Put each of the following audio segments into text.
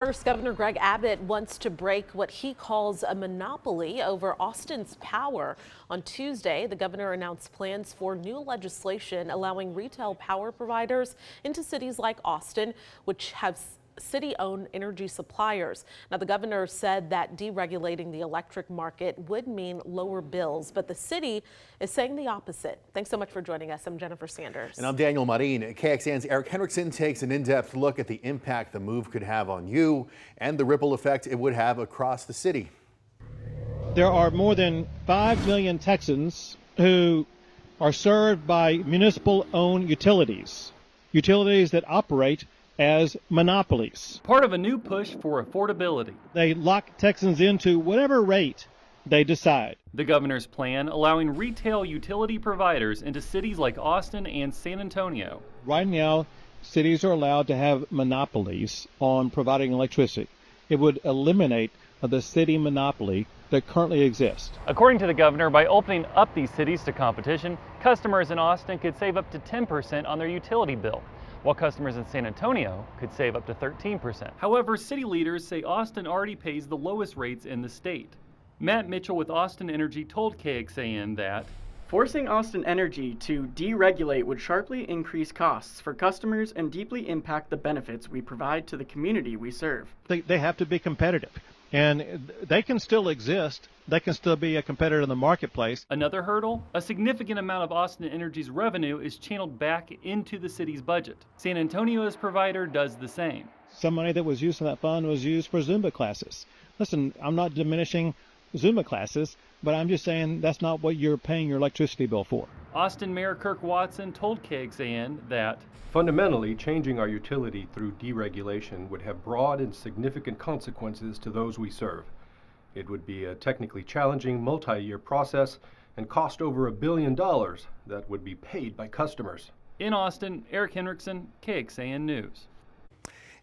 First, Governor Greg Abbott wants to break what he calls a monopoly over Austin's power. On Tuesday, the governor announced plans for new legislation allowing retail power providers into cities like Austin, which have city-owned energy suppliers. Now, the governor said that deregulating the electric market would mean lower bills, but the city is saying the opposite. Thanks so much for joining us. I'm Jennifer Sanders. And I'm Daniel Marin. KXAN's Eric Henriksen takes an in-depth look at the impact the move could have on you and the ripple effect it would have across the city. There are more than 5 million Texans who are served by municipal-owned utilities that operate as monopolies. Part of a new push for affordability. They lock Texans into whatever rate they decide. The governor's plan allowing retail utility providers into cities like Austin and San Antonio. Right now, cities are allowed to have monopolies on providing electricity. It would eliminate the city monopoly that currently exists. According to the governor, by opening up these cities to competition, customers in Austin could save up to 10% on their utility bill, while customers in San Antonio could save up to 13%. However, city leaders say Austin already pays the lowest rates in the state. Matt Mitchell with Austin Energy told KXAN that forcing Austin Energy to deregulate would sharply increase costs for customers and deeply impact the benefits we provide to the community we serve. They have to be competitive, and they can still exist. They can still be a competitor in the marketplace. Another hurdle, a significant amount of Austin Energy's revenue is channeled back into the city's budget. San Antonio's provider does the same. Some money that was used in that fund was used for Zumba classes. Listen, I'm not diminishing Zumba classes, but I'm just saying that's not what you're paying your electricity bill for. Austin Mayor Kirk Watson told KXAN that fundamentally, changing our utility through deregulation would have broad and significant consequences to those we serve. It would be a technically challenging multi-year process and cost over $1 billion that would be paid by customers. In Austin, Eric Henriksen, KXAN News.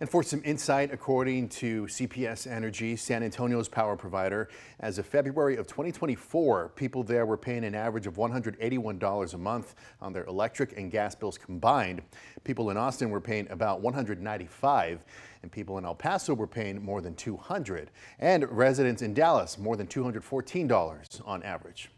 And for some insight, according to CPS Energy, San Antonio's power provider, as of February of 2024, people there were paying an average of $181 a month on their electric and gas bills combined. People in Austin were paying about $195, and people in El Paso were paying more than $200, and residents in Dallas more than $214 on average.